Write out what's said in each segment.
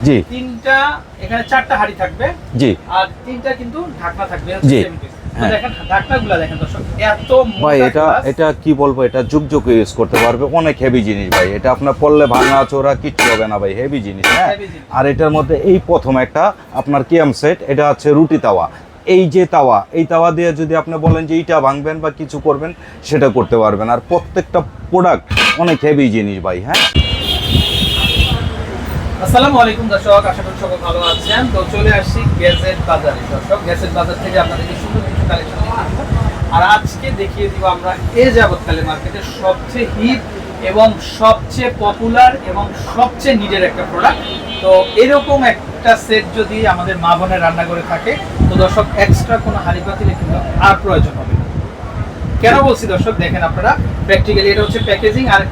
জি তিনটা এখানে চারটা হাড়ি থাকবে জি আর তিনটা কিন্তু ঢাকনা থাকবে জি হ্যাঁ দেখেন ঢাকনাগুলো দেখেন দর্শক এত ভাই মোটা এটা glass। এটা কি বলবো, এটা যুগ যুগ ইউজ করতে পারবে, অনেক হেভি জিনিস ভাই। এটা আপনার পড়লে ভাঙা চোরা কিচ্ছু হবে না ভাই, হেভি জিনিস। হ্যাঁ, Heavy জিনিস। আর এটার মধ্যে এই প্রথম একটা আপনার কিয়াম সেট, এটা হচ্ছে রুটি তাওয়া। এই যে তাওয়া, এই তাওয়া দিয়ে যদি আপনি বলেন যে এইটা ভাঙবেন বা কিছু করবেন, সেটা করতে পারবেন। আর প্রত্যেকটা প্রোডাক্ট অনেক হেভি জিনিস ভাই। হ্যাঁ, আসসালামু আলাইকুম দর্শক, আশা করি সবাই ভালো আছেন। তো চলে আসছি গ্যাজেট বাজারে দর্শক। গ্যাজেট বাজার থেকে আপনাদেরকে সুন্দর কিছু কালেকশন দেখাবো। আর আজকে দেখিয়ে দিব আমরা এ যাবৎকালে মার্কেটের সবচেয়ে হিট এবং সবচেয়ে পপুলার এবং সবচেয়ে নিডের একটা প্রোডাক্ট। তো এরকম একটা সেট যদি আমাদের মা বোনের রান্না করে থাকে, তো দর্শক এক্সট্রা কোনো হাঁড়ি পাতিলে কিন্তু আর প্রয়োজন হবে না। কেন বলছি দর্শক, দেখেন আপনারা প্র্যাকটিক্যালি এটা হচ্ছে প্যাকেজিং। আর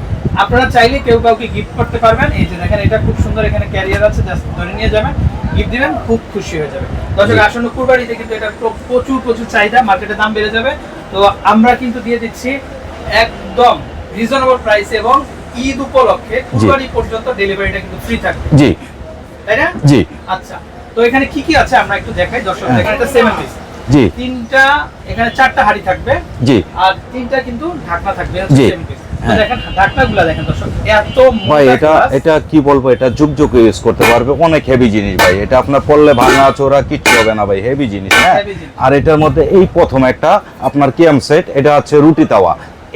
আপনারা চাইলে কেউ কাউকে গিফট করতে পারবেন। এই যে দেখেন এটা খুব সুন্দর, এখানে ক্যারিয়ার আছে, জাস্ট ধরে নিয়ে যাবেন, গিফট দিবেন, খুব খুশি হয়ে যাবে দর্শক। আসন্ন কুরবানিতে কিন্তু এটা প্রচুর চাহিদা, মার্কেটে দাম বেড়ে যাবে। তো আমরা কিন্তু দিয়ে দিচ্ছি একদম রিজনেবল প্রাইসে এবং ঈদ উপলক্ষে কুরবানি পর্যন্ত ডেলিভারিটা কিন্তু ফ্রি থাকবে। জি তাই না? জি আচ্ছা, তো এখানে কি কি আছে আমরা একটু দেখাই দর্শক। দেখেন এটা 7 পিস, জি তিনটা এখানে চারটা হাড়ি থাকবে জি আর তিনটা কিন্তু ঢাকনা থাকবে। জি। দেখেন ঢাকনাগুলো দেখেন দর্শক এত ভাই মোটা এটা glass। এটা কি বলবো, এটা যুগ যুগ ইউজ করতে পারবে, অনেক হেভি জিনিস ভাই। এটা আপনার পড়লে ভাঙা চোরা কিচ্ছু হবে না ভাই, হেভি জিনিস। হ্যাঁ, Heavy জিনিস। আর এটার মধ্যে এই প্রথম একটা আপনার কিয়াম সেট, এটা হচ্ছে রুটি তাওয়া।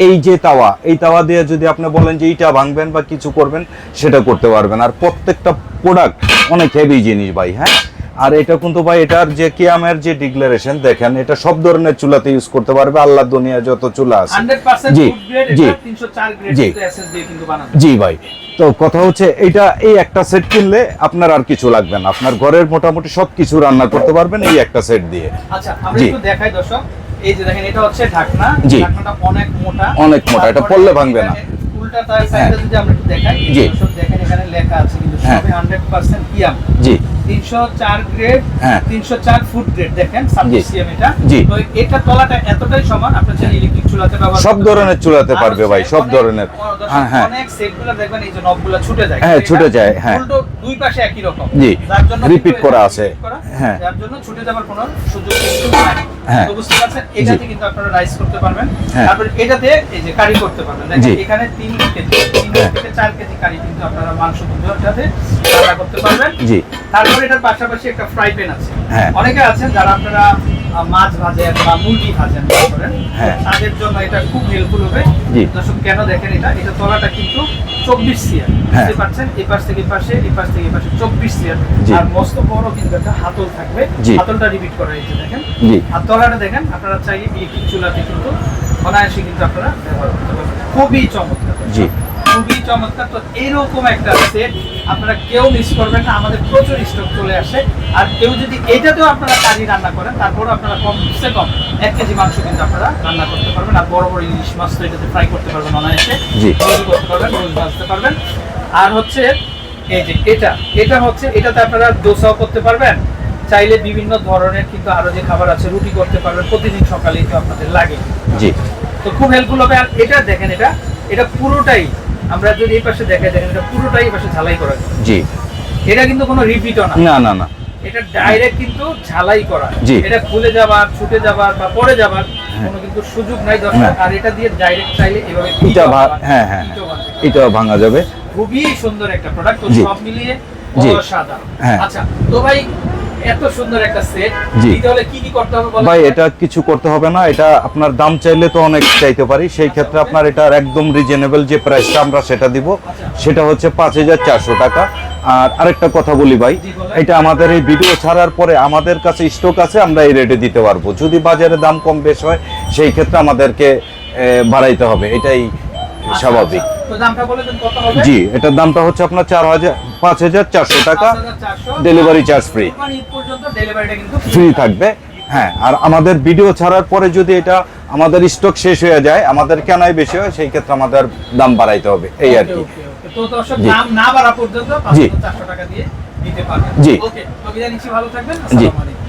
এই যে তাওয়া, এই তাওয়া দিয়ে যদি আপনি বলেন যে এইটা ভাঙবেন বা কিছু করবেন, সেটা করতে পারবেন। আর প্রত্যেকটা প্রোডাক্ট অনেক হেভি জিনিস ভাই। হ্যাঁ, আর এটা কিন্তু ভাই এটার যে কিয়ামের যে ডিক্লারেশন দেখেন, এটা সব ধরনের চুলাতে ইউজ করতে পারবে, আল্লাহ দুনিয়া যত চুলা আছে। 100% জি, ফুড গ্রেড, জি, এটা 304 গ্রেড জি। এসএস দিয়ে কিন্তু বানানো। জি ভাই, তো কথা হচ্ছে এটা এই একটা সেট কিনলে আপনার আর কিছু লাগবে না, আপনার ঘরের মোটামুটি সবকিছু রান্না করতে পারবেন এই একটা সেট দিয়ে। আচ্ছা, আমরা জি। একটু দেখাই দর্শক। এই যে দেখেন এটা হচ্ছে ঢাকনা, জি। ঢাকনাটা অনেক মোটা, অনেক মোটা, এটা তারপরে পড়লে ভাঙবে না। এখানে উল্টা তার সাইডে যদি আমরা একটু দেখাই, এই জি। দর্শক দেখেন এখানে লেখা আছে কিন্তু হ্যাঁ। সবই 100% ইয়াম। জি 304 গ্রেড, হ্যাঁ। 304 ফুড গ্রেড দেখেন, জি। সাবসিএম এটা। জি। তো এটা তলাটা এতটাই সমান, আপনি চাইলে ইলেকট্রিক চুলাতে ব্যবহার সব করতে ধরনের পারবেন। চুলাতে আর পারবে হচ্ছে ভাই, সব অনেক- ধরনের। দর্শক, হ্যাঁ, হ্যাঁ। অনেক সেটগুলো দেখবেন এই যে নবগুলো ছুটে যায়। হ্যাঁ, এটা ছুটে যায়, হ্যাঁ। উল্টো দুই পাশে একই রকম। জি, যার জন্য repeat কিন্তু করা এটা আছে। repeat করা, হ্যাঁ। যার জন্য ছুটে যাবার কোনো সুযোগ কিন্তু নাই। হ্যাঁ। তো বুঝতে পারছেন, এটাতে কিন্তু আপনারা রাইস করতে পারবেন। হ্যাঁ। তারপর এটাতে এই যে কারি করতে পারবেন। জি। দেখেন এখানে 3 কেজি, 3 হ্যাঁ। থেকে 4 কেজি কারি কিন্তু আপনারা মাংস দুধটাতে রান্না করতে পারবেন। জি। তারপর এটার পাশাপাশি একটা ফ্রাই প্যান আছে। হ্যাঁ। অনেকে আছেন যারা আপনারা মাছ ভাজেন বা মুরগি ভাজেন করেন, হ্যাঁ। তাদের জন্য এটা খুব হেল্পফুল হবে। জি। দর্শক কেন দেখেন এটা তলাটা কিন্তু 24 সিআর, হ্যাঁ। বুঝতে পারছেন, এই পাশ থেকে এই পাশে, এই পাশ থেকে এই পাশে 24 সিআর। জি। আর মস্ত বড় কিন্তু একটা হাতল থাকবে। জি। হাতলটা রিপিট করা হয়েছে দেখেন। জি। আর তলাটা দেখেন, আপনারা চাইলে ইলেকট্রিক চুলাতে কিন্তু অনায়াসে কিন্তু আপনারা ব্যবহার করতে পারবেন। খুবই চমৎকার। জি। খুবই চমৎকার। তো এইরকম একটা সেট আপনারা কেউ মিস করবেন না, আমাদের প্রচুর স্টক চলে আসে। আর কেউ যদি এটাতেও আপনারা কারি রান্না করেন, তারপর আপনারা কমসে কম 1 কেজি মাংস কিন্তু আপনারা রান্না করতে পারবেন। আর বড় বড় ইলিশ মাছ তো এটাতে ফ্রাই করতে পারবেন অনায়াসে, জি। রোল করতে পারবেন, রোল ভাজতে পারবেন। আর হচ্ছে এই যে এটা হচ্ছে, এটাতে আপনারা দোসাও করতে পারবেন, চাইলে বিভিন্ন ধরনের কিন্তু আরো যে খাবার আছে রুটি করতে পারবেন, প্রতিদিন সকালে তো আপনাদের লাগে। জি। তো খুব হেল্পফুল হবে। আর এটা দেখেন, এটা পুরোটাই, আমরা যদি এই পাশে দেখাই, দেখেন এটা পুরোটাই এই পাশে ঝালাই করা যায়। জি। এটা কিন্তু কোনো রিপিটও না, না না না। এটা ডাইরেক্ট কিন্তু ঝালাই করা। জি। এটা খুলে যাবার, ছুটে যাবার বা পড়ে যাবার কোনো কিন্তু সুযোগ নাই দর্শক। না। আর এটা দিয়ে ডাইরেক্ট চাইলে এভাবে এটা ইটও বানানো- হ্যাঁ হ্যাঁ ইটও বানানো যায়। এটা ভাঙা যাবে। খুবই সুন্দর একটা প্রোডাক্ট। তো জি। সব মিলিয়ে জি। অসাধারণ। হ্যাঁ। আচ্ছা, তো ভাই এত সুন্দর একটা সেট জি। দিতে হলে কি কি করতে হবে বলেন? ভাই এটা কিছু করতে হবে না, এটা আপনার দাম চাইলে তো অনেক চাইতে পারি, সেই ক্ষেত্রে আপনার এটার একদম রিজনেবল যে প্রাইসটা আমরা সেটা দিব, সেটা হচ্ছে 5400 টাকা। আর আরেকটা কথা বলি ভাই, জি, বলেন। এটা আমাদের এই ভিডিও ছাড়ার পরে আমাদের কাছে স্টক আছে, আমরা এই রেটে দিতে পারবো। যদি বাজারে দাম কম বেশ হয়, সেই ক্ষেত্রে আমাদেরকে বাড়াইতে হবে, এটাই স্বাভাবিক। আচ্ছা, তো দামটা বলে দেন কত হবে? জি, এটার দামটা হচ্ছে আপনার 5400 টাকা, 5400 delivery charge free. Qurbani Eid পর্যন্ত ডেলিভারিটা কিন্তু ফ্রি থাকবে। হ্যাঁ, আর আমাদের ভিডিও ছাড়ার পরে যদি এটা আমাদের স্টক শেষ হয়ে যায়, আমাদের কেনাই বেশি হয়, সেই ক্ষেত্রে আমাদের দাম বাড়াইতে হবে, এই আর কি। তো দর্শক জি। দাম না বাড়া পর্যন্ত জি। 5400 টাকা দিয়ে দিতে পারবেন। জি। ওকে, তো বিদায় নিচ্ছি, ভালো থাকবেন। জি। আসসালামু আলাইকুম।